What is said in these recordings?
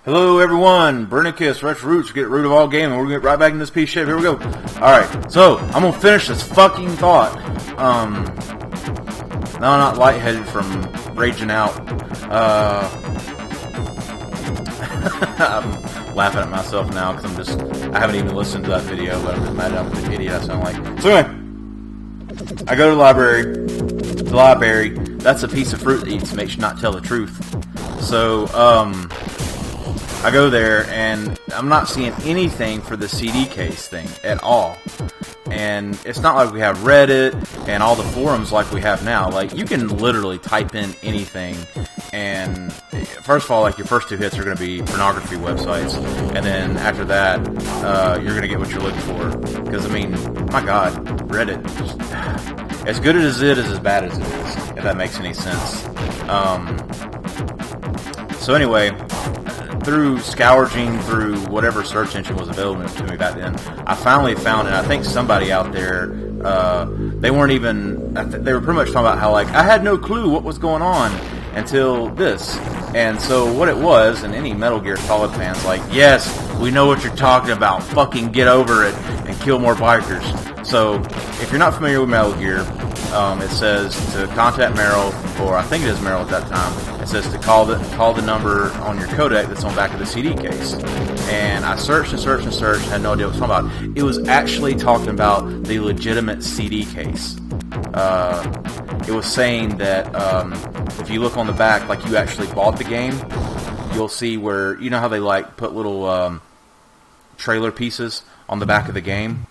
Hello everyone, Bernicus, RehTro, get root of all game, and we're gonna get right back in this piece of shit. Here we go. Alright, so I'm gonna finish this fucking thought. Now I'm not lightheaded from raging out. I'm laughing at myself now because I haven't even listened to that video, but I'm just mad at the idiot I sound like. So anyway, I go to the library. The library, that's a piece of fruit that eats, makes you not tell the truth. So, I go there, and I'm not seeing anything for the CD case thing at all. And it's not like we have Reddit and all the forums like we have now. Like, you can literally type in anything, and first of all, like, your first two hits are going to be pornography websites, and then after that, you're going to get what you're looking for. Because, I mean, my God, Reddit, as good as it is as bad as it is, if that makes any sense. So anyway, through scourging through whatever search engine was available to me back then, I finally found, and I think somebody out there, they weren't even, they were pretty much talking about how, like, I had no clue what was going on until this. And so what it was, and any Metal Gear Solid fans like, yes, we know what you're talking about, fucking get over it and kill more bikers. So if you're not familiar with Metal Gear, it says to contact Meryl, or I think it is Meryl at that time. It says to call the number on your codec that's on the back of the CD case. And I searched and searched and searched, had no idea what it was talking about. It was actually talking about the legitimate CD case. It was saying that if you look on the back, like you actually bought the game, you'll see where, you know how they like put little trailer pieces on the back of the game?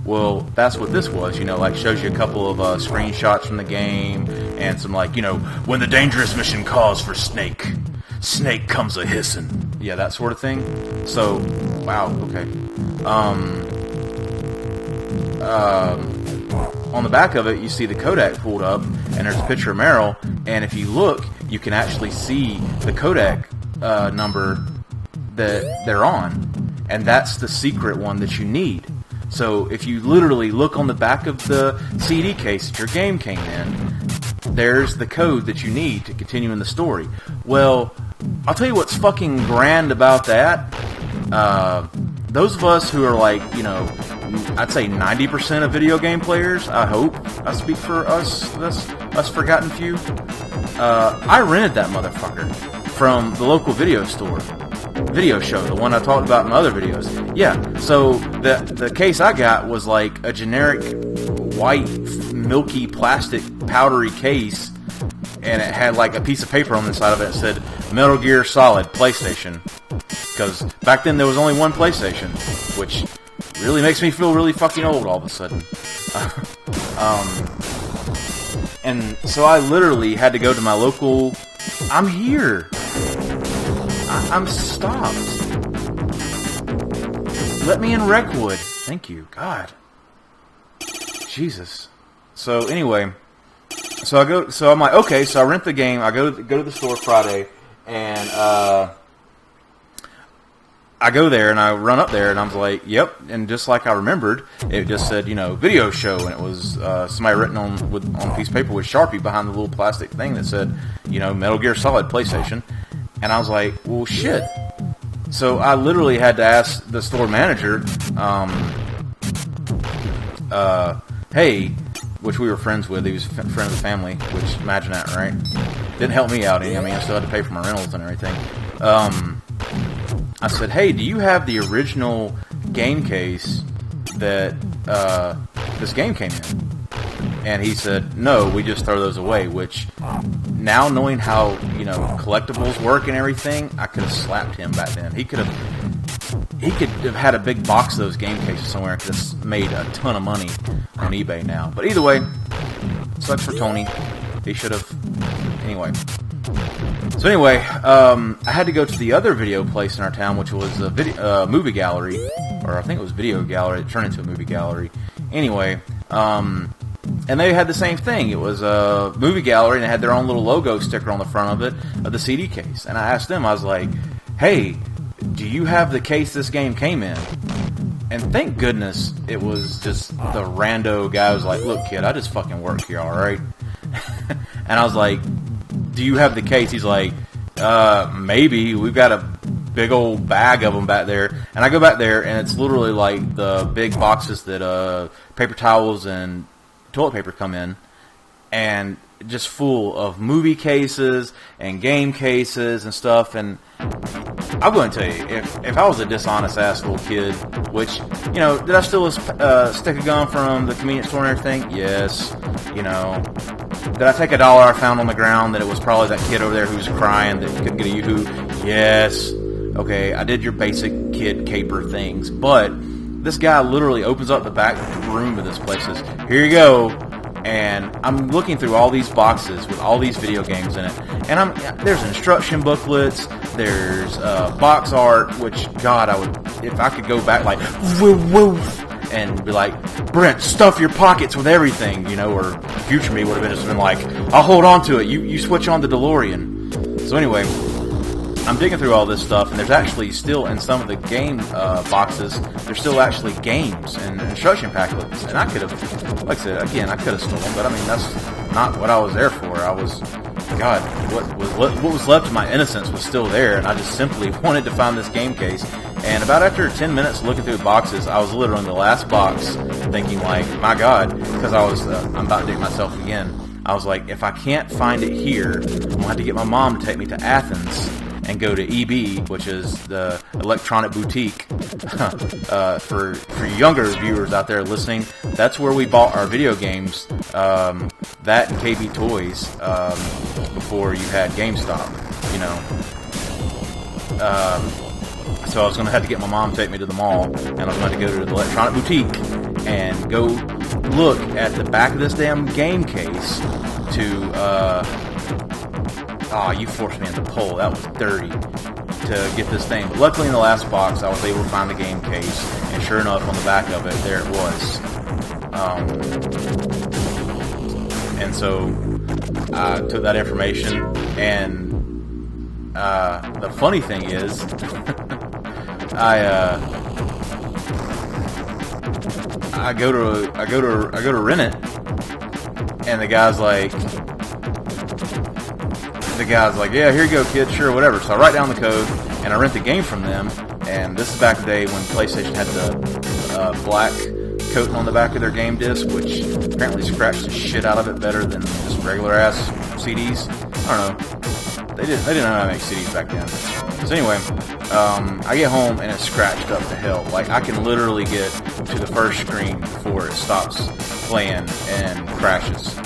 Well, that's what this was, you know, like shows you a couple of screenshots from the game and some, like, you know, when the dangerous mission calls for Snake, Snake comes a-hissin'. Yeah, that sort of thing. So, wow, okay. On the back of it, you see the codec pulled up, and there's a picture of Meryl, and if you look, you can actually see the codec number that they're on, and that's the secret one that you need. So if you literally look on the back of the CD case that your game came in, there's the code that you need to continue in the story. Well, I'll tell you what's fucking grand about that. Those of us who are like, you know, I'd say 90% of video game players, I hope, I speak for us forgotten few, I rented that motherfucker from the local video store. Video show, the one I talked about in my other videos. Yeah, so the case I got was like a generic white, milky, plastic, powdery case, and it had like a piece of paper on the side of it that said Metal Gear Solid PlayStation. Because back then there was only one PlayStation, which really makes me feel really fucking old all of a sudden. And so I literally had to go to my local... I'm here! I'm stopped. Let me in Wreckwood. Thank you. God. Jesus. So anyway, so I'm like, okay, so I rent the game. I go to the store Friday, and I go there and I run up there and I was like, yep. And just like I remembered, it just said, you know, video show, and it was somebody written on a piece of paper with Sharpie behind the little plastic thing that said, you know, Metal Gear Solid PlayStation. And I was like, well, shit. So I literally had to ask the store manager, hey, which we were friends with. He was a friend of the family, which, imagine that, right? Didn't help me out any. I mean, I still had to pay for my rentals and everything. I said, hey, do you have the original game case that this game came in? And he said, no, we just throw those away, which now knowing how, you know, collectibles work and everything, I could have slapped him back then. He could have had a big box of those game cases somewhere and could have made a ton of money on eBay now. But either way, sucks for Tony. He should have... Anyway. So anyway, I had to go to the other video place in our town, which was a movie gallery. Or I think it was video gallery. It turned into a movie gallery. Anyway, and they had the same thing. It was a movie gallery, and they had their own little logo sticker on the front of it, of the CD case. And I asked them, I was like, hey, do you have the case this game came in? And thank goodness it was just the rando guy who was like, look, kid, I just fucking work here, alright? And I was like, do you have the case? He's like, maybe. We've got a big old bag of them back there, and I go back there, and it's literally like the big boxes that paper towels and toilet paper come in, and just full of movie cases and game cases and stuff. And I'm going to tell you, if I was a dishonest ass little kid, which, you know, did I steal a stick of gum from the convenience store and everything? Yes. You know, did I take $1 I found on the ground that it was probably that kid over there who was crying that couldn't get a Yoo-hoo? Yes. Okay, I did your basic kid caper things, but this guy literally opens up the back room of this place and says, here you go. And I'm looking through all these boxes with all these video games in it, and there's instruction booklets, there's box art, which, God, I would, if I could go back like, woo, woo, and be like, Brent, stuff your pockets with everything, you know, or future me would have just been like, I'll hold on to it, you switch on the DeLorean. So anyway, I'm digging through all this stuff, and there's actually still, in some of the game boxes, there's still actually games and instruction packlets. And I could have, like I said, again, I could have stolen, but I mean, that's not what I was there for. I was, God, what was left of my innocence was still there, and I just simply wanted to find this game case. And about after 10 minutes looking through the boxes, I was literally in the last box, thinking like, my God, because I'm about to dig myself again. I was like, if I can't find it here, I'm going to have to get my mom to take me to Athens and go to EB, which is the electronic boutique. For younger viewers out there listening, that's where we bought our video games, that and KB Toys, before you had GameStop, you know. So I was going to have to get my mom to take me to the mall, and I was going to go to the electronic boutique and go look at the back of this damn game case to, you forced me in the pull. That was dirty to get this thing. But luckily in the last box, I was able to find the game case. And sure enough, on the back of it, there it was. And so I took that information. And the funny thing is, I go to rent it, and the guy's like, yeah, here you go, kid, sure, whatever. So I write down the code, and I rent the game from them, and this is back in the day when PlayStation had the black coating on the back of their game disc, which apparently scratched the shit out of it better than just regular-ass CDs. I don't know. They didn't know how to make CDs back then. So anyway, I get home, and it's scratched up to hell. Like, I can literally get to the first screen before it stops playing and crashes.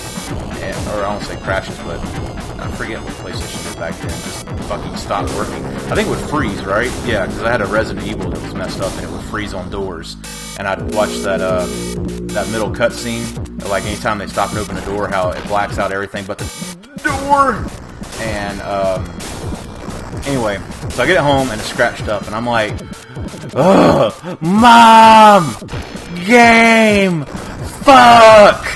Or I don't say crashes, but I forget what PlayStation did back then. Just fucking stopped working. I think it would freeze, right? Yeah, because I had a Resident Evil that was messed up and it would freeze on doors. And I'd watch that middle cutscene, like anytime they stop and open the door, how it blacks out everything but the door. And anyway, so I get it home and it's scratched up, and I'm like, ugh, Mom, game, fuck.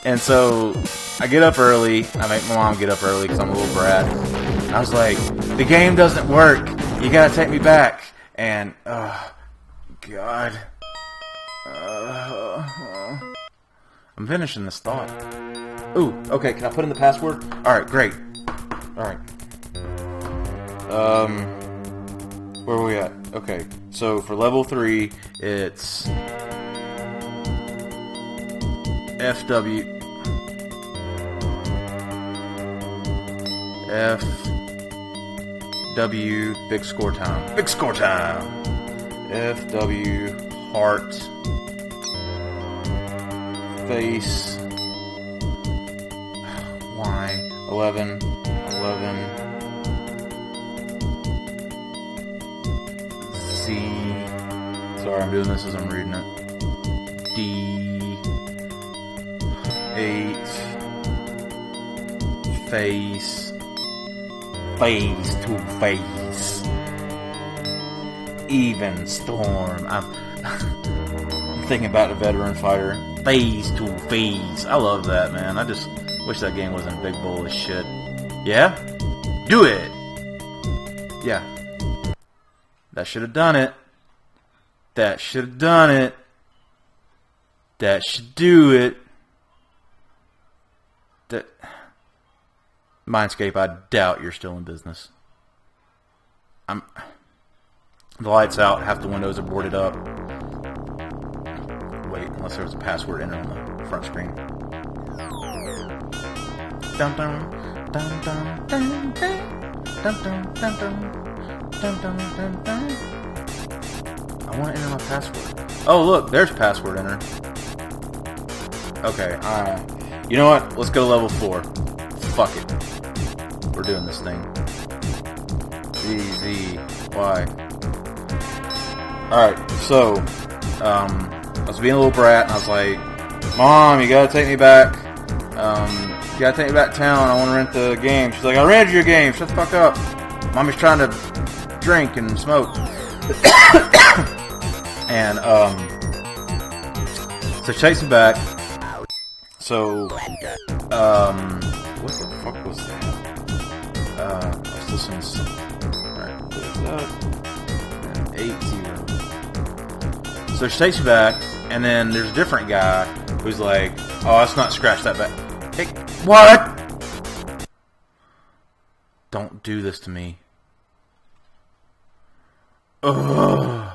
And so I get up early. I make my mom get up early because I'm a little brat. And I was like, the game doesn't work. You gotta take me back. And, God. I'm finishing this thought. Ooh, okay, can I put in the password? Alright, great. Alright. Where are we at? Okay, so for level 3, it's FW big score time. Big score time. FW heart face Y 11 C. Sorry, I'm doing this as I'm reading it. D 8 face to face. Even storm. I'm thinking about the veteran fighter. Face to face. I love that, man. I just wish that game wasn't big bull as shit. Yeah? Do it! Yeah. That should have done it. That should have done it. That should do it. That... Mindscape, I doubt you're still in business. The light's out, half the windows are boarded up. Wait, unless there was a password entered on the front screen. Dun dun dun dun dun dun dun dun dun dun dun dun dun. I want to enter my password. Oh look, there's password enter. Okay, you know what? Let's go to level 4. Fuck it. We're doing this thing. Z Y. Alright, so I was being a little brat and I was like, Mom, you gotta take me back. You gotta take me back to town. I wanna rent the game. She's like, I rented your game, shut the fuck up. Mommy's trying to drink and smoke. And so she takes me back. So what the fuck was that? I was listening to something. Alright, what is that? 8-0. So she takes me back, and then there's a different guy who's like, oh, let's not scratch that back. Hey, what? Don't do this to me. Ugh.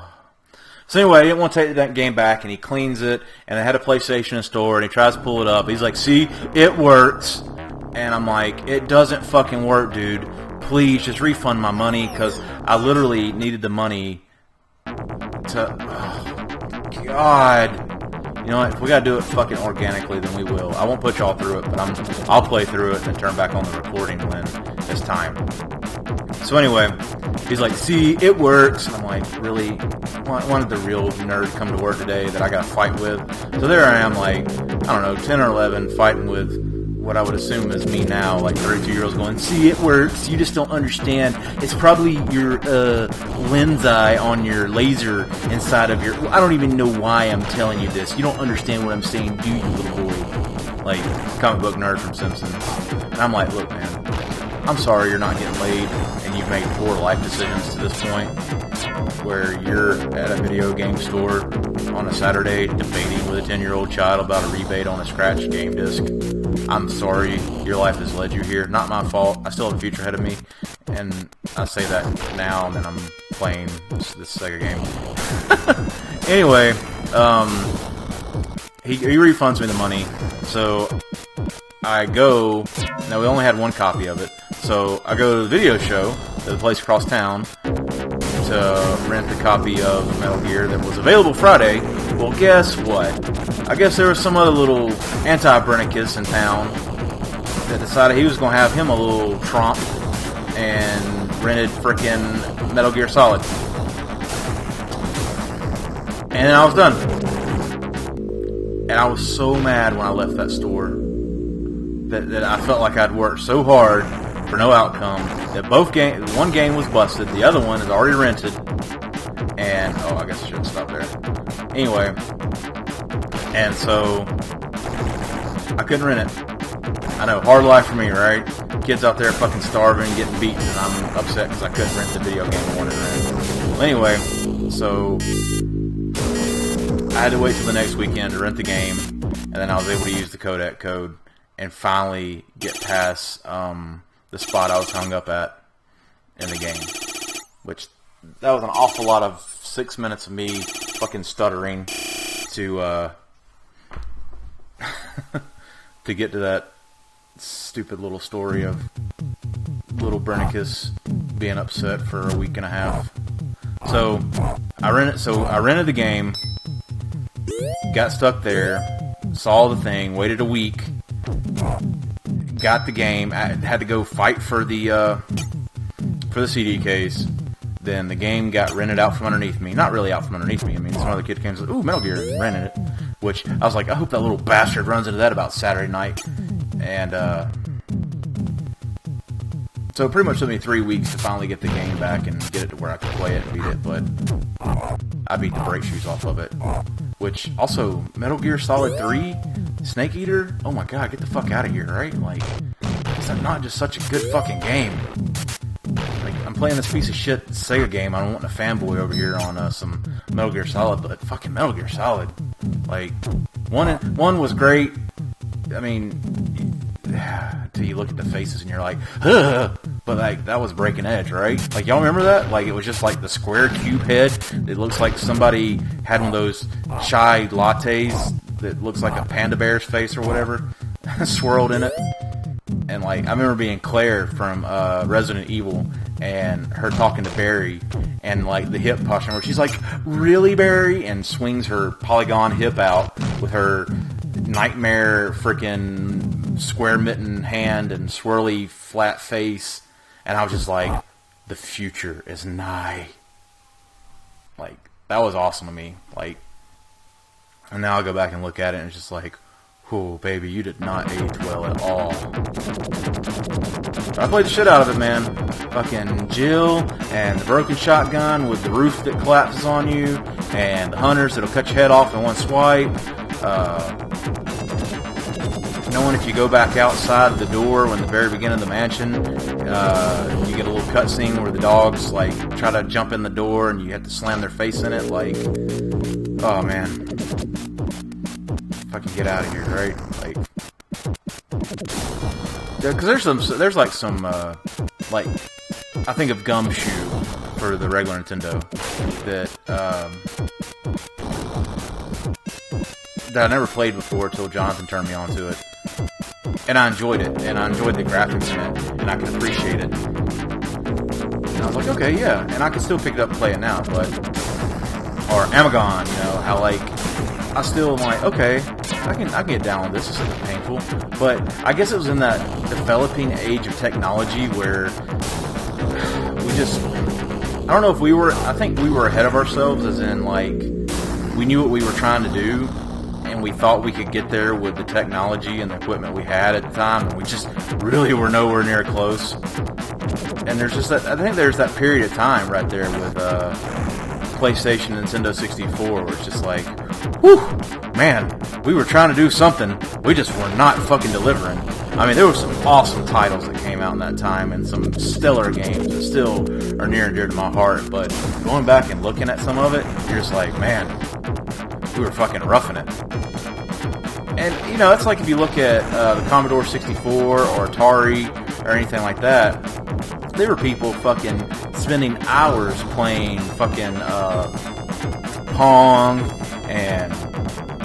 So anyway, I didn't want to take that game back, and he cleans it, and I had a PlayStation in store, and he tries to pull it up. He's like, see, it works. And I'm like, it doesn't fucking work, dude. Please, just refund my money, because I literally needed the money to... Oh, God. You know what? If we gotta do it fucking organically, then we will. I won't put y'all through it, but I'll play through it and turn back on the recording when it's time. So anyway, he's like, see, it works. And I'm like, really? Wanted the real nerd come to work today that I got to fight with. So there I am, like, I don't know, 10 or 11, fighting with what I would assume is me now, like 32-year-olds going, see, it works. You just don't understand. It's probably your lens eye on your laser inside of your... I don't even know why I'm telling you this. You don't understand what I'm saying, do you, little boy? Like, comic book nerd from Simpsons. And I'm like, look, man, I'm sorry you're not getting laid and you've made poor life decisions to this point where you're at a video game store on a Saturday debating with a 10-year-old child about a rebate on a scratched game disc. I'm sorry your life has led you here. Not my fault. I still have a future ahead of me. And I say that now and then I'm playing this Sega game. Anyway, he refunds me the money. So I go... Now, we only had one copy of it. So I go to the video show at the place across town to rent the copy of Metal Gear that was available Friday. Well, guess what? I guess there was some other little anti-Brennicus in town that decided he was going to have him a little tromp and rented frickin' Metal Gear Solid. And then I was done. And I was so mad when I left that store that I felt like I'd worked so hard for no outcome, that one game was busted, the other one is already rented, and, oh, I guess I shouldn't stop there. Anyway, and so, I couldn't rent it. I know, hard life for me, right? Kids out there fucking starving, getting beaten, and I'm upset because I couldn't rent the video game I wanted to rent. Well, anyway, so, I had to wait till the next weekend to rent the game, and then I was able to use the codec code, and finally get past, the spot I was hung up at in the game, which that was an awful lot of 6 minutes of me fucking stuttering to to get to that stupid little story of little Brennicus being upset for a week and a half. So I rented the game, got stuck there, saw the thing, waited a week. Got the game. I had to go fight for the CD case. Then the game got rented out from underneath me. Not really out from underneath me. I mean, some other kid came and said, "Ooh, Metal Gear," and rented it. Which I was like, I hope that little bastard runs into that about Saturday night. And so it pretty much took me 3 weeks to finally get the game back and get it to where I could play it and beat it. But I beat the brake shoes off of it. Which also, Metal Gear Solid 3. Snake Eater? Oh my god, get the fuck out of here, right? Like, it's not just such a good fucking game. Like, I'm playing this piece of shit Sega game. I don't want a fanboy over here on some Metal Gear Solid, but fucking Metal Gear Solid. Like, one was great. I mean, till you look at the faces and you're like, ugh. But like that was Breaking Edge, right? Like y'all remember that? Like it was just like the square cube head. It looks like somebody had one of those chai lattes that looks like a panda bear's face or whatever, swirled in it. And like I remember being Claire from Resident Evil and her talking to Barry and like the hip posture where she's like, "Really, Barry?" and swings her polygon hip out with her nightmare freaking square mitten hand and swirly flat face. And I was just like, the future is nigh. Like, that was awesome to me. Like, and now I go back and look at it and it's just like, oh, baby, you did not age well at all. But I played the shit out of it, man. Fucking Jill and the broken shotgun with the roof that collapses on you and the hunters that'll cut your head off in one swipe. Knowing if you go back outside the door when the very beginning of the mansion, you get a little cutscene where the dogs like try to jump in the door and you have to slam their face in it. Like, oh man, fucking get out of here, right? Like, because there's like some like I think of Gumshoe for the regular Nintendo that I never played before until Jonathan turned me on to it. And I enjoyed it, and I enjoyed the graphics in it, and I can appreciate it. And I was like, okay, yeah, and I can still pick it up and play it now, but... Or Amagon, you know, how, like, I still am like, okay, I can get down with this, this isn't painful. But I guess it was in that developing age of technology where we just... I don't know if we were... I think we were ahead of ourselves, as in, like, we knew what we were trying to do, and we thought we could get there with the technology and the equipment we had at the time, and we just really were nowhere near close. And there's just that, I think there's that period of time right there with PlayStation and Nintendo 64 where it's just like, whew, man, we were trying to do something, we just were not fucking delivering. I mean, there were some awesome titles that came out in that time and some stellar games that still are near and dear to my heart, but going back and looking at some of it, you're just like, man, we were fucking roughing it. And, you know, it's like if you look at the Commodore 64 or Atari or anything like that, there were people fucking spending hours playing fucking Pong and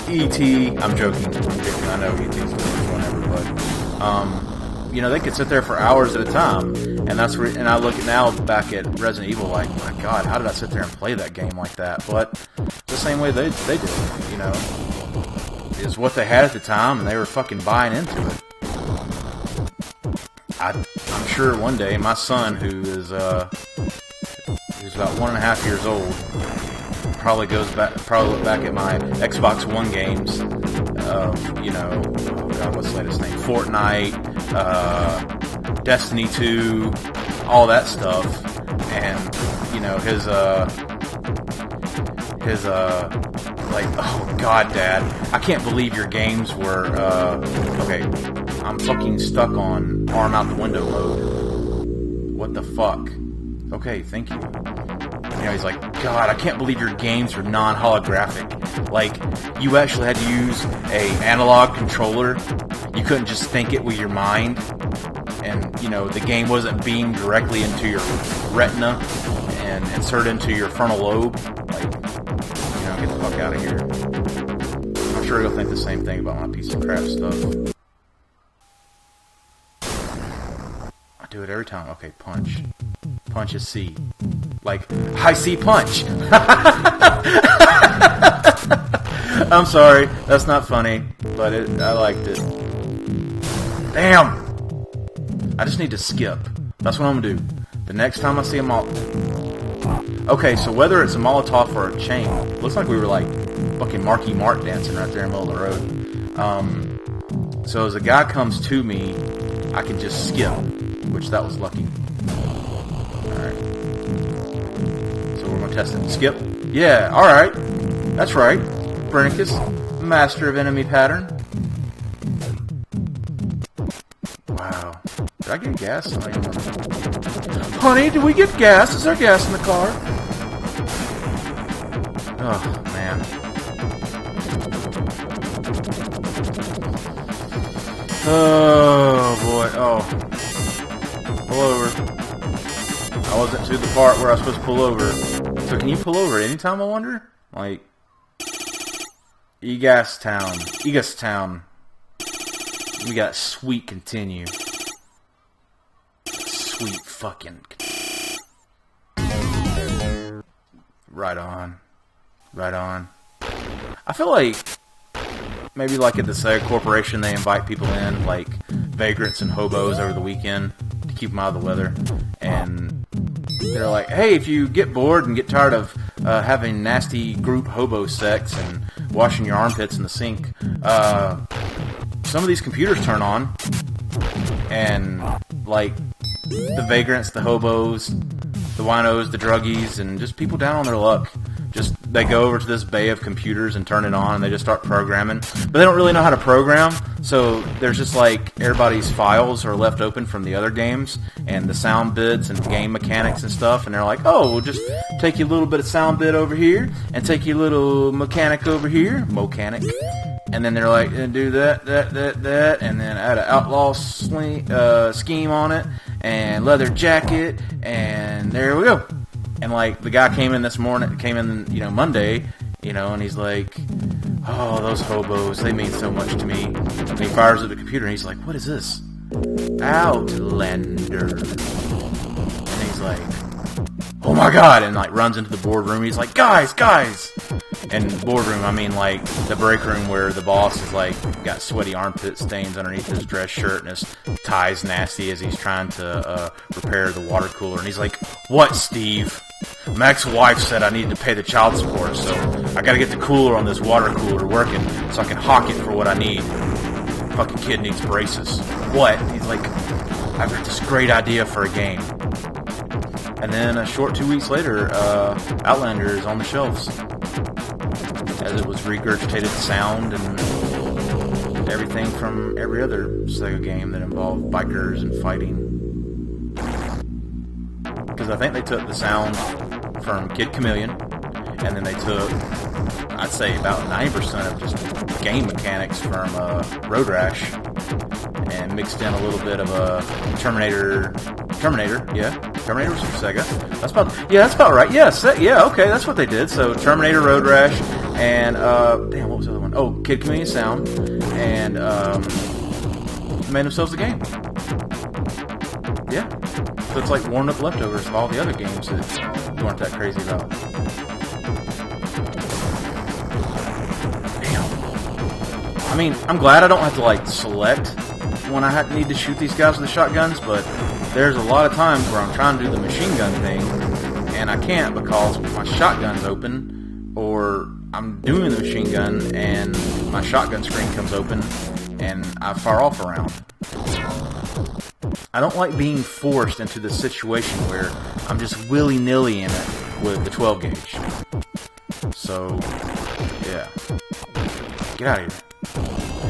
E.T. I'm joking. I know E.T.'s whatever, but, you know, they could sit there for hours at a time. And that's where, and I look now back at Resident Evil like, my God, how did I sit there and play that game like that? But the same way they did, you know, is what they had at the time, and they were fucking buying into it. I'm sure one day my son, who's about 1.5 years old, probably look back at my Xbox One games, you know, oh God, what's the latest thing? Fortnite, Destiny 2, all that stuff, and you know his like, oh God, Dad, I can't believe your games were okay. I'm fucking stuck on arm out the window mode. What the fuck? Okay, thank you. You know, he's like, God, I can't believe your games were non-holographic. Like, you actually had to use a analog controller. You couldn't just think it with your mind. And, you know, the game wasn't beamed directly into your retina and inserted into your frontal lobe. Like, you know, get the fuck out of here. I'm sure he'll think the same thing about my piece of crap stuff. I do it every time. Okay, punch. Punch is C. Like, high C punch. I'm sorry, that's not funny, but I liked it. Damn! I just need to skip. That's what I'm gonna do. The next time I see a Molotov. Okay, so whether it's a Molotov or a chain, looks like we were like fucking Marky Mark dancing right there in the middle of the road. So as a guy comes to me, I can just skip, which that was lucky. Alright. So we're gonna test it. Skip. Yeah, alright. That's right. Brennecus, master of enemy pattern. Wow. Did I get gas? I don't even remember. Honey, did we get gas? Is there gas in the car? Oh, man. Oh, boy. Oh. Pull over. I wasn't to the part where I was supposed to pull over. So can you pull over at any time, I wonder? Like, Egastown. We got sweet continue. Sweet fucking. Right on. Right on. I feel like maybe like at the Sega Corporation they invite people in, like vagrants and hobos over the weekend to keep them out of the weather. And they're like, hey, if you get bored and get tired of having nasty group hobo sex and washing your armpits in the sink, some of these computers turn on, and like the vagrants, the hobos, the winos, the druggies, and just people down on their luck, just they go over to this bay of computers and turn it on, and they just start programming. But they don't really know how to program, so there's just like everybody's files are left open from the other games, and the sound bits and game mechanics and stuff, and they're like, oh, we'll just take you a little bit of sound bit over here, and take you a little mechanic over here, mechanic. And then they're like, do that, and then add an outlaw scheme on it, and leather jacket, and there we go. And like the guy came in Monday, and he's like, oh, those hobos, they mean so much to me. And he fires up the computer, and he's like, what is this? Outlander. And he's like, oh my god, and like runs into the boardroom. He's like, guys. And boardroom, I mean like the break room where the boss is like got sweaty armpit stains underneath his dress shirt, and his tie's nasty as he's trying to repair the water cooler. And he's like, what, Steve? My ex-wife said I needed to pay the child support, so I gotta get the cooler on this water cooler working so I can hawk it for what I need. Fucking kid needs braces. What? He's like, I've got this great idea for a game. And then a short 2 weeks later, Outlander is on the shelves, as it was regurgitated sound and everything from every other Sega game that involved bikers and fighting. Because I think they took the sound from Kid Chameleon, and then they took, I'd say, about 90% of just game mechanics from Road Rash, and mixed in a little bit of a Terminator, yeah. Terminator was from Sega. That's about right. Yes, okay, that's what they did. So Terminator, Road Rash, and damn, what was the other one? Oh, Kid Chameleon sound, and made themselves a game. Yeah, so it's like warmed up leftovers of all the other games that you weren't that crazy about. Damn. I mean, I'm glad I don't have to like select when I need to shoot these guys with the shotguns, but there's a lot of times where I'm trying to do the machine gun thing, and I can't because my shotgun's open, or I'm doing the machine gun, and my shotgun screen comes open, and I fire off a round. I don't like being forced into this situation where I'm just willy-nilly in it with the 12 gauge. So, yeah. Get out of here.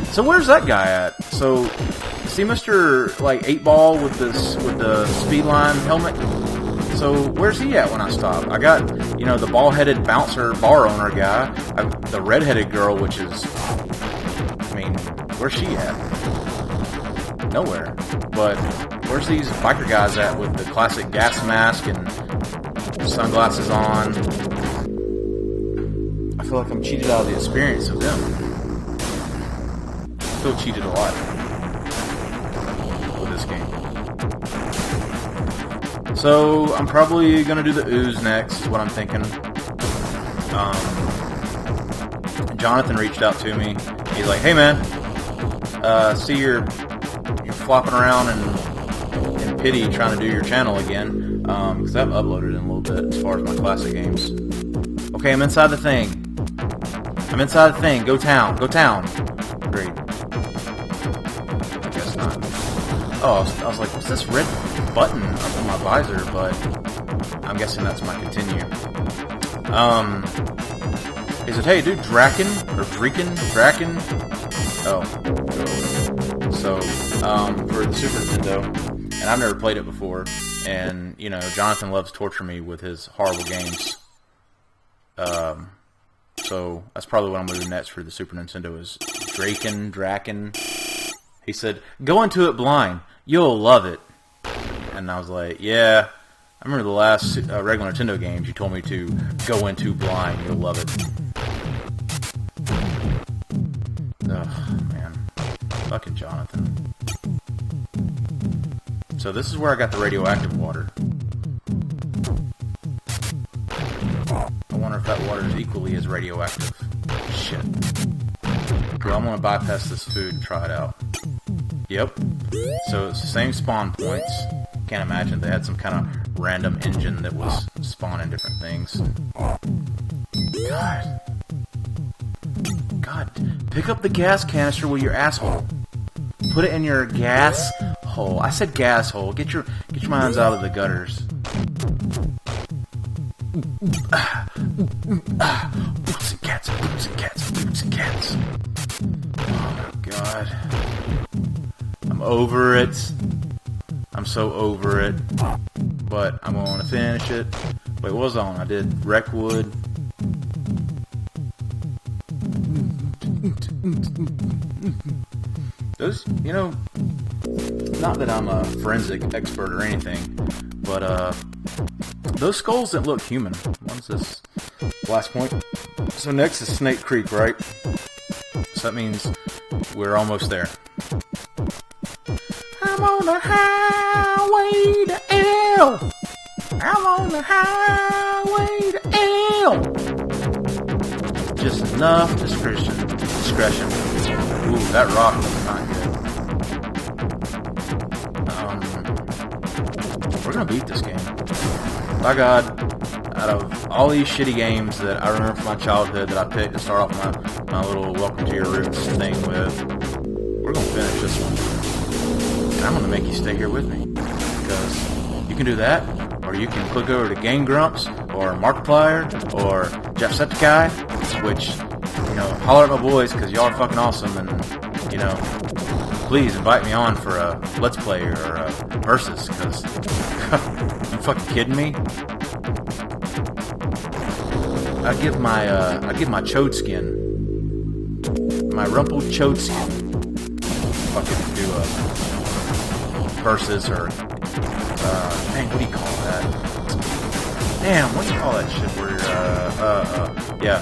So where's that guy at? So, see Mr. like 8-ball with the Speedline helmet? So where's he at when I stop? I got, the ball-headed bouncer bar owner guy, the red-headed girl, which is, where's she at? Nowhere. But where's these biker guys at with the classic gas mask and sunglasses on? I feel like I'm cheated out of the experience of them. I feel cheated a lot with this game. So I'm probably gonna do the ooze next, is what I'm thinking. Jonathan reached out to me. He's like, hey man, see you're flopping around in pity trying to do your channel again, because I've uploaded in a little bit as far as my classic games. Okay, I'm inside the thing. Go town. Great. I guess not. Oh, I was like, what's this red button up on my visor? But I'm guessing that's my continue. Is it, hey dude, Draken? Oh. So, for the Super Nintendo, and I've never played it before, and, Jonathan loves to torture me with his horrible games. So, that's probably what I'm going to do next for the Super Nintendo is Draken. He said, go into it blind. You'll love it. And I was like, yeah, I remember the last regular Nintendo games you told me to go into blind. You'll love it. Ugh, man. Fucking Jonathan. So this is where I got the radioactive water. I wonder if that water is equally as radioactive. Shit. Well, I'm gonna bypass this food and try it out. Yep. So it's the same spawn points. Can't imagine they had some kind of random engine that was spawning different things. God. Pick up the gas canister with your asshole. Put it in your gas hole. I said gas hole. Get your minds out of the gutters. Boots and cats, boots and cats, boots and cats. Oh my god. I'm over it. I'm so over it. But I'm going to finish it. Wait, what was on? I did Wreckwood. Those, you know, not that I'm a forensic expert or anything, but those skulls that look human. What's this? Last point. So next is Snake Creek, right? So that means we're almost there. I'm on the highway to L. I'm on the highway to L. Just enough discretion. Ooh, that rock looks not good. We're gonna beat this game. By God, out of all these shitty games that I remember from my childhood that I picked to start off my little Welcome to Your Roots thing with, we're gonna finish this one. And I'm gonna make you stay here with me. Because you can do that, or you can click over to Game Grumps, or Markiplier, or Jacksepticeye, which, you know, holler at my boys because y'all are fucking awesome, and, you know, please invite me on for a Let's Play or a Versus, because you fucking kidding me? I give my chode skin, my rumpled chode skin, fucking do a Versus or dang, what do you call that? Damn, what do you call that shit? Where yeah.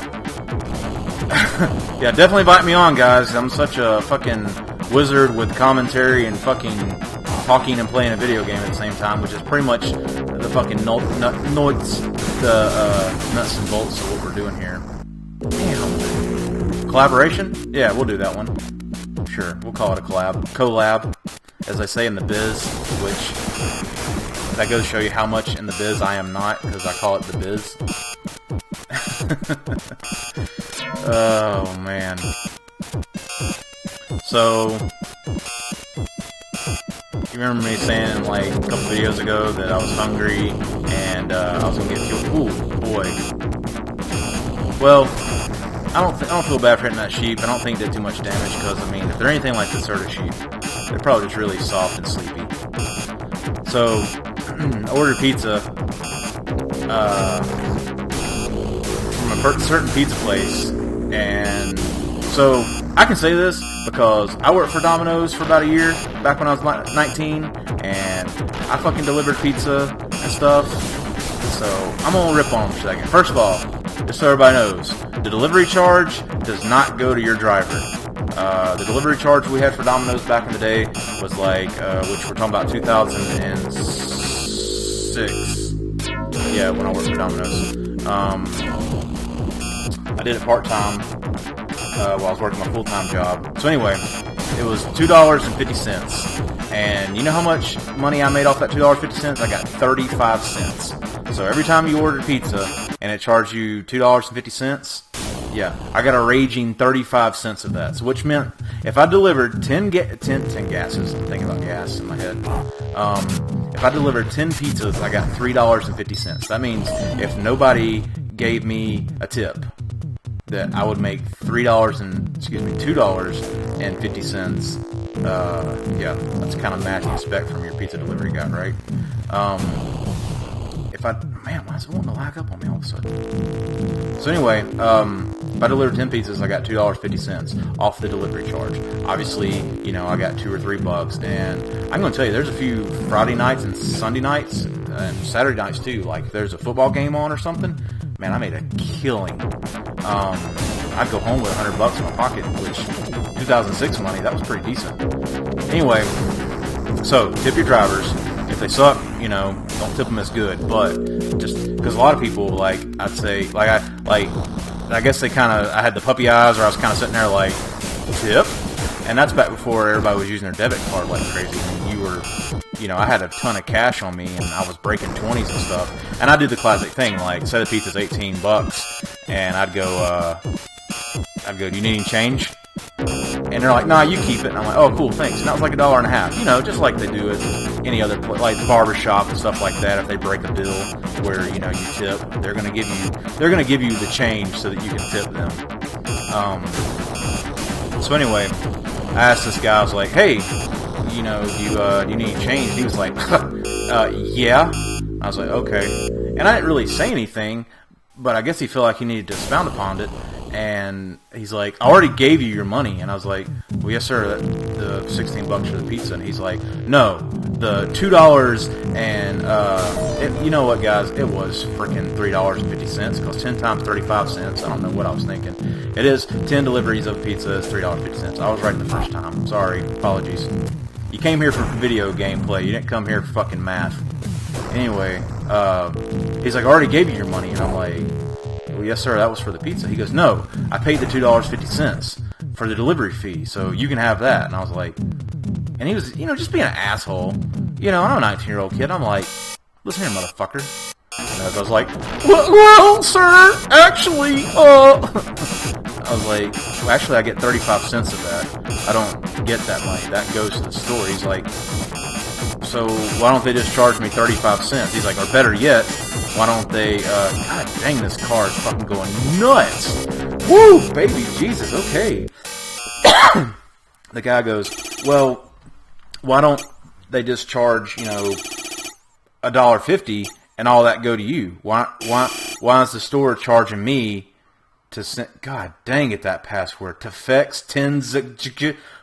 Yeah, definitely invite me on, guys. I'm such a fucking wizard with commentary and fucking talking and playing a video game at the same time, which is pretty much the fucking nuts and bolts of what we're doing here. Damn. Collaboration? Yeah, we'll do that one. Sure, we'll call it a collab, as I say in the biz, which that goes to show you how much in the biz I am not, because I call it the biz. Oh, man. So, you remember me saying, like, a couple videos ago that I was hungry and I was gonna get killed? Ooh, boy. Well, I don't feel bad for hitting that sheep. I don't think it did too much damage because, I mean, if they're anything like the Serta sheep, they're probably just really soft and sleepy. So, I ordered pizza from a certain pizza place, and so I can say this because I worked for Domino's for about a year back when I was 19, and I fucking delivered pizza and stuff. So I'm gonna rip on them for a second. First of all, just so everybody knows, the delivery charge does not go to your driver. The delivery charge we had for Domino's back in the day was like, which we're talking about 2006. Yeah, when I worked for Domino's. I did it part-time while I was working my full-time job. So anyway, it was $2.50. And you know how much money I made off that $2.50? I got 35 cents. So every time you ordered pizza and it charged you $2.50, yeah, I got a raging 35 cents of that. So which meant if I delivered 10 gases, I'm thinking about gas in my head. If I delivered 10 pizzas, I got $3.50. That means if nobody gave me a tip, that I would make $2.50. Yeah, that's kind of match you expect from your pizza delivery guy, right? Man, why is it wanting to lag up on me all of a sudden? So anyway, if I delivered 10 pizzas, I got $2.50 off the delivery charge. Obviously, you know, I got $2 or $3, and I'm going to tell you, there's a few Friday nights and Sunday nights, and Saturday nights too. Like, if there's a football game on or something, man, I made a killing. I'd go home with $100 in my pocket, which 2006 money, that was pretty decent. Anyway, so tip your drivers. If they suck, you know, don't tip them as good. But just because a lot of people, like, I'd say, I guess they kind of, I had the puppy eyes, or I was kind of sitting there like, tip. And that's back before everybody was using their debit card like crazy. And you were, you know, I had a ton of cash on me, and I was breaking 20s and stuff. And I did the classic thing, like, say the pizza's $18, and I'd go, do you need any change? And they're like, nah, you keep it. And I'm like, oh, cool, thanks. And that was like $1.50. You know, just like they do at any other place, like the barber shop and stuff like that. If they break a bill where, you know, you tip, they're gonna give you the change so that you can tip them. So anyway, I asked this guy, I was like, hey, you know, do you need change? He was like, yeah. I was like, okay. And I didn't really say anything, but I guess he felt like he needed to expound upon it. And he's like, I already gave you your money. And I was like, well, yes, sir, the $16 for the pizza. And he's like, no, the $2 and, you know what, guys, it was freaking $3.50, because 10 times 35 cents, I don't know what I was thinking. It is 10 deliveries of pizza is $3.50. I was right the first time. Sorry, apologies. You came here for video gameplay. You didn't come here for fucking math. Anyway, he's like, I already gave you your money. And I'm like, well, yes, sir, that was for the pizza. He goes, no, I paid the $2.50 for the delivery fee, so you can have that. And I was like, and he was, you know, just being an asshole. You know, I'm a 19-year-old kid. I'm like, listen here, motherfucker. And I was like, well, sir, actually, I was like, well, actually, I get 35 cents of that. I don't get that money. That goes to the store. He's like, so why don't they just charge me 35 cents? He's like, or better yet, why don't they, God dang, this car is fucking going nuts. Woo, baby, Jesus, okay. The guy goes, well, why don't they just charge, you know, $1.50 and all that go to you? Why is the store charging me to send, God dang it, that password, Tefex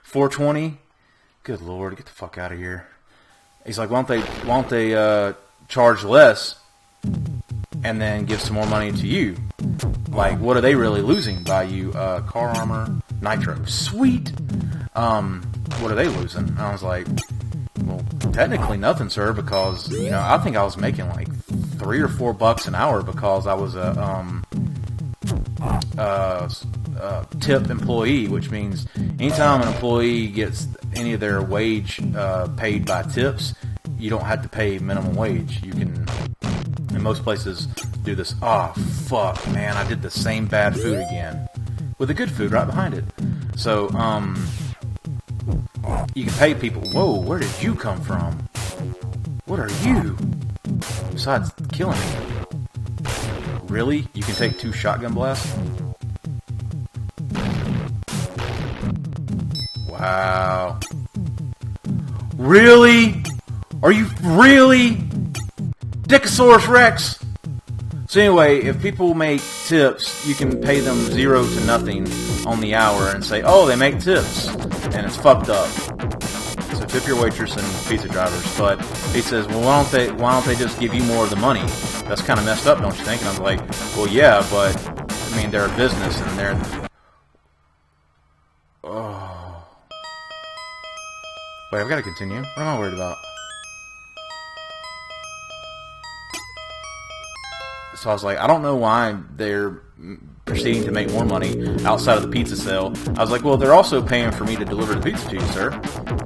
420? Good Lord, get the fuck out of here. He's like, why don't they charge less and then give some more money to you? Like, what are they really losing by you? Car armor, nitro, sweet. What are they losing? And I was like, well, technically nothing, sir, because, you know, I think I was making like $3 or $4 an hour because I was a tip employee, which means anytime an employee gets any of their wage paid by tips, you don't have to pay minimum wage. You can, in most places, do this. Oh, fuck, man, I did the same bad food again with the good food right behind it. So, you can pay people. Whoa, where did you come from? What are you? Besides killing me. Really? You can take 2 shotgun blasts? Wow. Really? Are you really? Dickosaurus Rex? So anyway, if people make tips, you can pay them 0 to nothing on the hour and say, oh, they make tips. And it's fucked up. So tip your waitress and pizza drivers. But he says, well, why don't they just give you more of the money? That's kind of messed up, don't you think? And I was like, well, yeah, but, I mean, they're a business and they're... Oh. Wait, I've got to continue. What am I worried about? So I was like, I don't know why they're proceeding to make more money outside of the pizza sale. I was like, well, they're also paying for me to deliver the pizza to you, sir.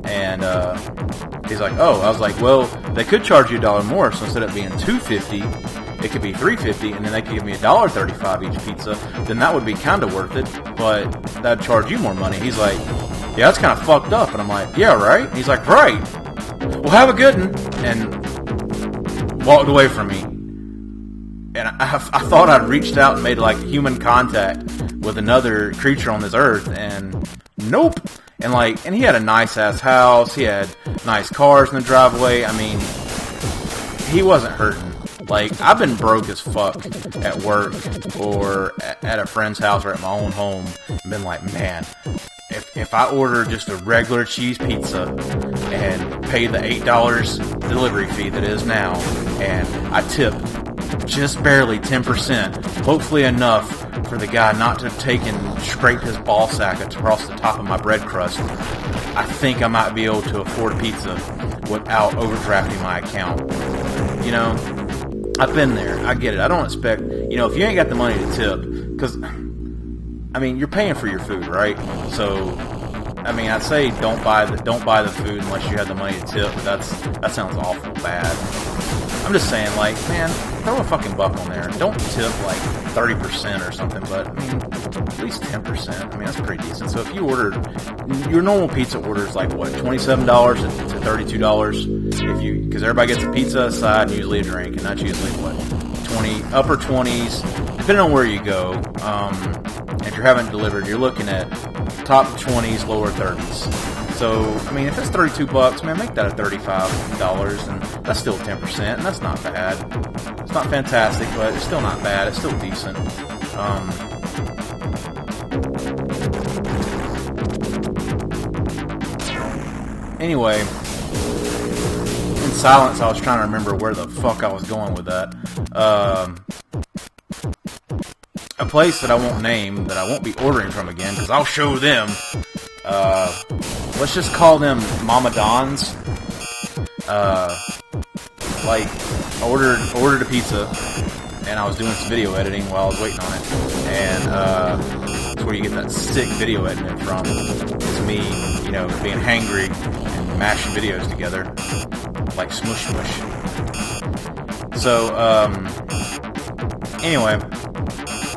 And he's like, oh. I was like, well, they could charge you $1 more, so instead of being $2.50, it could be $3.50, and then they could give me $1.35 each pizza. Then that would be kind of worth it, but that'd charge you more money. He's like, yeah, that's kind of fucked up. And I'm like, yeah, right? And he's like, right. Well, have a good one. And walked away from me. And I thought I'd reached out and made like human contact with another creature on this earth, and nope. And he had a nice ass house. He had nice cars in the driveway. I mean, he wasn't hurting. Like, I've been broke as fuck at work or at a friend's house or at my own home. And been like, man, if I order just a regular cheese pizza and pay the $8 delivery fee that is now, and I tip just barely 10%, hopefully enough for the guy not to take and scrape his ball sack across the top of my bread crust, I think I might be able to afford a pizza without overdrafting my account. You know, I've been there. I get it. I don't expect, you know, if you ain't got the money to tip, because, I mean, you're paying for your food, right? So, I mean, I'd say don't buy the food unless you have the money to tip, but that sounds awful bad. I'm just saying, like, man, throw a fucking buck on there. Don't tip like 30% or something, but I mean, at least 10%. I mean, that's pretty decent. So if you ordered, your normal pizza order is like what, $27 to $32? Because everybody gets a pizza, a side, and usually a drink, and that's usually what, upper 20s, depending on where you go. If you're having it delivered, you're looking at top 20s, lower 30s. So, I mean, if it's $32, man, make that a $35, and that's still 10%, and that's not bad. It's not fantastic, but it's still not bad. It's still decent. Anyway, in silence, I was trying to remember where the fuck I was going with that. A place that I won't name, that I won't be ordering from again, because I'll show them. Let's just call them Mama Don's. Like, I ordered a pizza, and I was doing some video editing while I was waiting on it, and that's where you get that sick video editing from. It's me, you know, being hangry and mashing videos together like smush smush. So, anyway,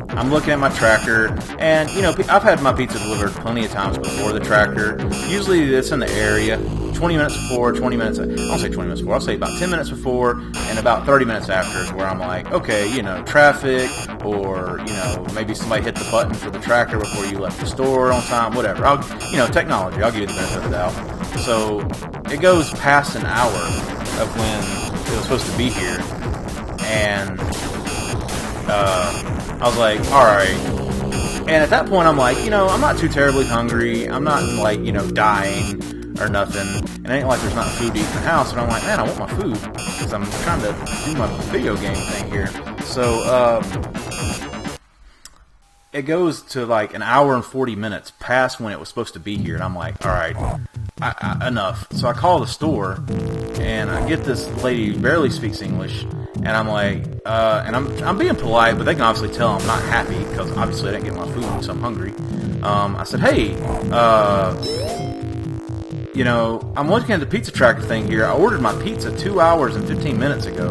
I'm looking at my tracker, and, you know, I've had my pizza delivered plenty of times before the tracker. Usually it's in the area, 20 minutes before, 20 minutes, I don't say 20 minutes before, I'll say about 10 minutes before, and about 30 minutes after is where I'm like, okay, you know, traffic, or, you know, maybe somebody hit the button for the tracker before you left the store on time, whatever. You know, technology, I'll give you the benefit of the doubt. So, it goes past an hour of when it was supposed to be here, and, I was like, alright. And at that point, I'm like, you know, I'm not too terribly hungry. I'm not, like, you know, dying or nothing. And it ain't like there's not food to eat in the house. But I'm like, man, I want my food. Because I'm trying to do my video game thing here. So, it goes to, like, an hour and 40 minutes past when it was supposed to be here. And I'm like, alright, enough. So I call the store, and I get this lady who barely speaks English. And I'm like, and I'm being polite, but they can obviously tell I'm not happy, because obviously I didn't get my food, so I'm hungry. I said, hey, you know, I'm looking at the pizza tracker thing here. I ordered my pizza 2 hours and 15 minutes ago,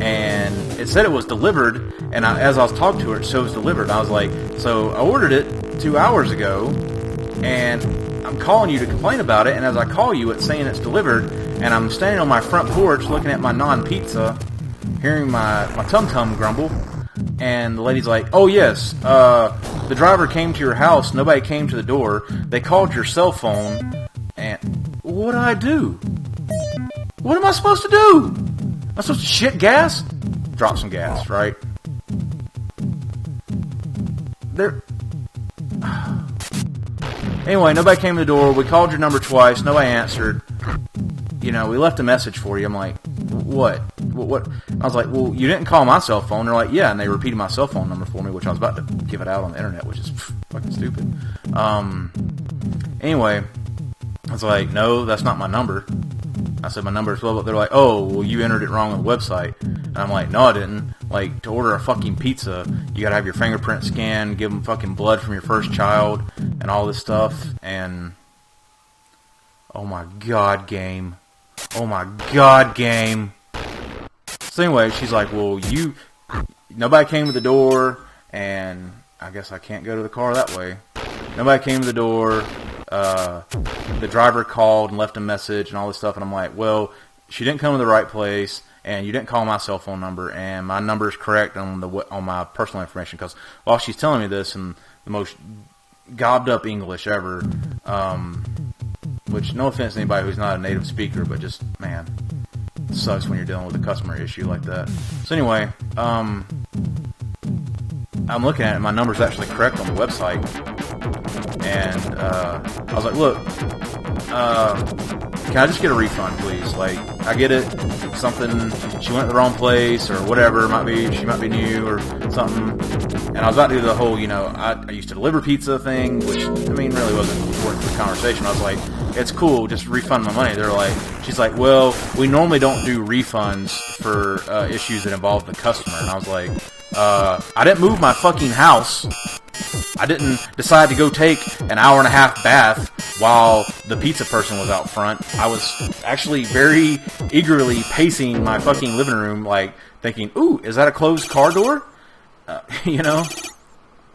and it said it was delivered, and as I was talking to her, it shows delivered. I was like, so I ordered it 2 hours ago, and I'm calling you to complain about it, and as I call you, it's saying it's delivered, and I'm standing on my front porch looking at my non-pizza, hearing my tum-tum grumble, and the lady's like, oh yes, the driver came to your house, nobody came to the door, they called your cell phone, and what do I do? What am I supposed to do? I'm supposed to shit gas? Drop some gas, right? Anyway, nobody came to the door, we called your number twice, nobody answered. You know, we left a message for you. I'm like, what? I was like, well, you didn't call my cell phone. They're like, yeah, and they repeated my cell phone number for me, which I was about to give it out on the internet, which is fucking stupid. Anyway, I was like, no, that's not my number. I said, my number is well, but they're like, oh, well, you entered it wrong on the website. And I'm like, no, I didn't. Like, to order a fucking pizza, you gotta have your fingerprint scanned, give them fucking blood from your first child, and all this stuff, and oh my god, game. Oh my god, game. So anyway, she's like, well, nobody came to the door, and I guess I can't go to the car that way. Nobody came to the door, the driver called and left a message and all this stuff, and I'm like, well, she didn't come to the right place, and you didn't call my cell phone number, and my number is correct on my personal information, because while she's telling me this in the most gobbed up English ever, which, no offense to anybody who's not a native speaker, but just, man, it sucks when you're dealing with a customer issue like that. So anyway, I'm looking at it, my number's actually correct on the website. And I was like, look, can I just get a refund, please? Like, I get it, something, she went to the wrong place or whatever, she might be new or something. And I was about to do the whole, I used to deliver pizza thing, which, I mean, really wasn't worth the conversation. I was like, it's cool, just refund my money. She's like, well, we normally don't do refunds for issues that involve the customer. And I was like, I didn't move my fucking house. I didn't decide to go take an hour-and-a-half bath while the pizza person was out front. I was actually very eagerly pacing my fucking living room, like, thinking, ooh, is that a closed car door?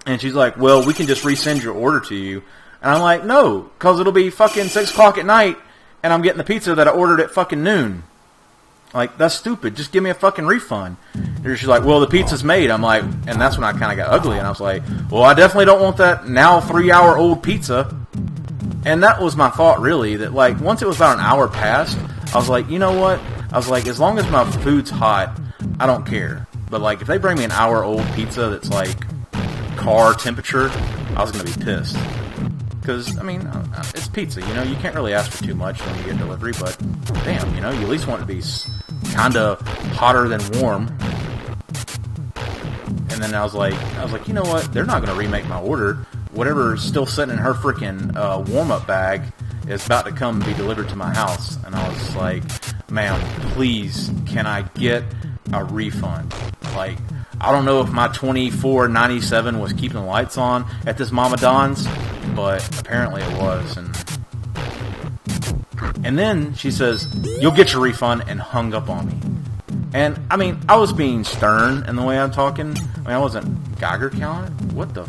And she's like, well, we can just resend your order to you. And I'm like, no, because it'll be fucking 6 o'clock at night, and I'm getting the pizza that I ordered at fucking noon. Like, that's stupid. Just give me a fucking refund. And she's like, well, the pizza's made. I'm like, and that's when I kind of got ugly. And I was like, well, I definitely don't want that now 3-hour-old pizza. And that was my thought, really, that, like, once it was about an hour past, I was like, you know what? I was like, as long as my food's hot, I don't care. But, like, if they bring me an hour-old pizza that's, like, car temperature, I was going to be pissed. Because, I mean, it's pizza, you can't really ask for too much when you get delivery, but damn, you at least want it to be kind of hotter than warm. And then I was like, you know what, they're not going to remake my order. Whatever's still sitting in her freaking warm-up bag is about to come and be delivered to my house. And I was like, ma'am, please, can I get a refund? Like, I don't know if my $24.97 was keeping the lights on at this Mama Don's, but apparently it was. And then she says, you'll get your refund, and hung up on me. And, I mean, I was being stern in the way I'm talking. I mean, I wasn't Geiger counting. What the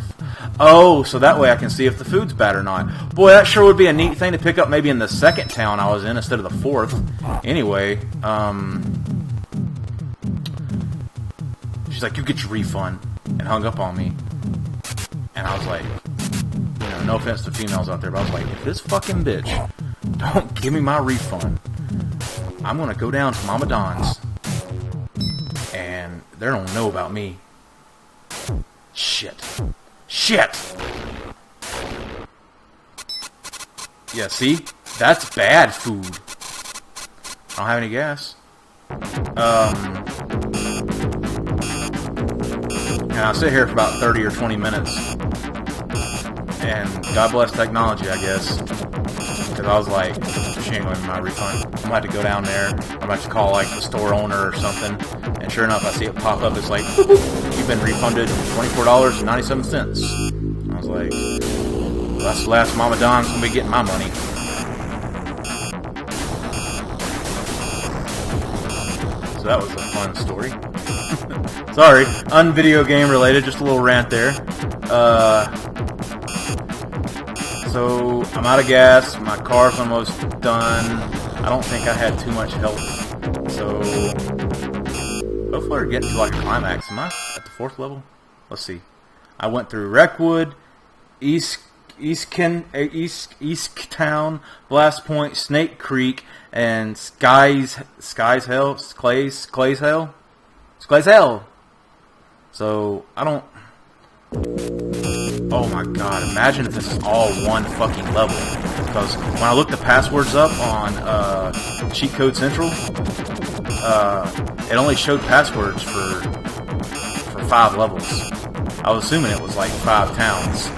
oh, so that way I can see if the food's bad or not. Boy, that sure would be a neat thing to pick up maybe in the second town I was in instead of the fourth. Anyway, she's like, you get your refund, and hung up on me. And I was like, no offense to females out there, but I was like, if this fucking bitch don't give me my refund, I'm going to go down to Mama Don's, and they don't know about me. Shit. Yeah, see? That's bad food. I don't have any gas. And I'll sit here for about 30 or 20 minutes. And God bless technology, I guess. Because I was like, she ain't going to give me my refund. I'm going to have to go down there. I'm going to have to call, like, the store owner or something. And sure enough, I see it pop up. It's like, you've been refunded $24.97. I was like, well, that's the last Mama Don's going to be getting my money. So that was a fun story. Sorry, un-video game related, just a little rant there. So, I'm out of gas, my car's almost done. I don't think I had too much help. So, hopefully we're getting to like a climax. Am I at the 4th level? Let's see. I went through Wreckwood, Easttown, Blast Point, Snake Creek, and Clay's Hell. So, I don't... Oh my god, imagine if this is all one fucking level. Because when I looked the passwords up on Cheat Code Central, it only showed passwords for 5 levels. I was assuming it was like 5 towns.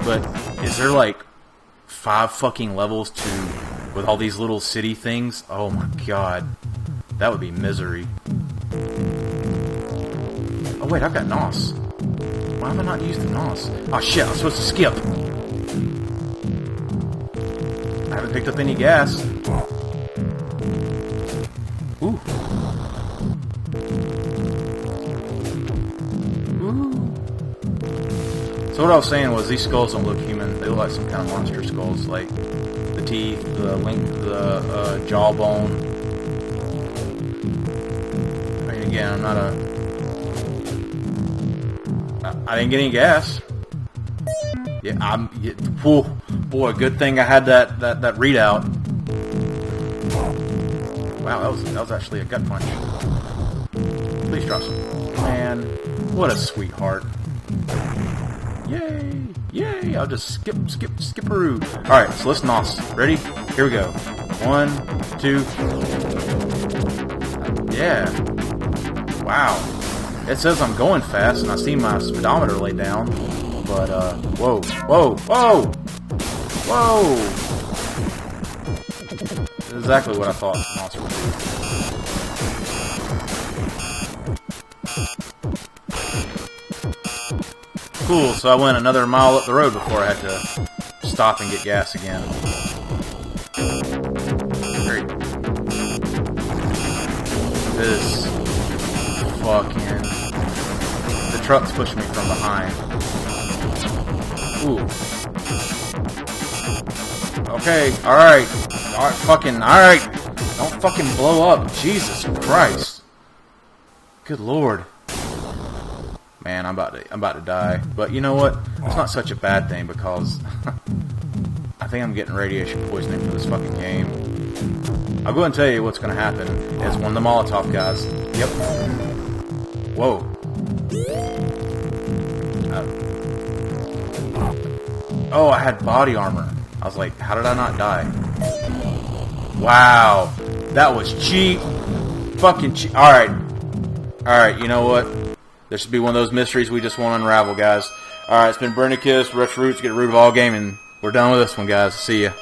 But is there like 5 fucking levels with all these little city things? Oh my god. That would be misery. Oh wait, I've got NOS. Why am I not using NOS? Oh shit, I'm supposed to skip. I haven't picked up any gas. Ooh. So what I was saying was these skulls don't look human. They look like some kind of monster skulls, like the teeth, the jawbone. I mean, again, I'm not I didn't get any gas. Yeah, boy, good thing I had that readout. Wow, that was actually a gut punch. Please drop some. Man, what a sweetheart. Yay! Yay! I'll just skip-a-roo. Alright, so let's nos. Ready? Here we go. 1, 2. Yeah. Wow. It says I'm going fast, and I see my speedometer lay down. But, whoa. Whoa! Whoa! Whoa! This is exactly what I thought nos would do. Cool, so I went another mile up the road before I had to stop and get gas again. Great. This fucking... The truck's pushing me from behind. Ooh. Okay, alright. Alright, fucking, alright. Don't fucking blow up. Jesus Christ. Good Lord. Man, I'm about to die. But you know what? It's not such a bad thing because I think I'm getting radiation poisoning for this fucking game. I'll go and tell you what's going to happen is one of the Molotov guys. Yep. Whoa. Oh, I had body armor. I was like, how did I not die? Wow. That was cheap. Fucking cheap. Alright. Alright, you know what? This should be one of those mysteries we just want to unravel, guys. Alright, it's been Brendan Kiss, RehTro, RooTz, get rid of all gaming. We're done with this one, guys. See ya.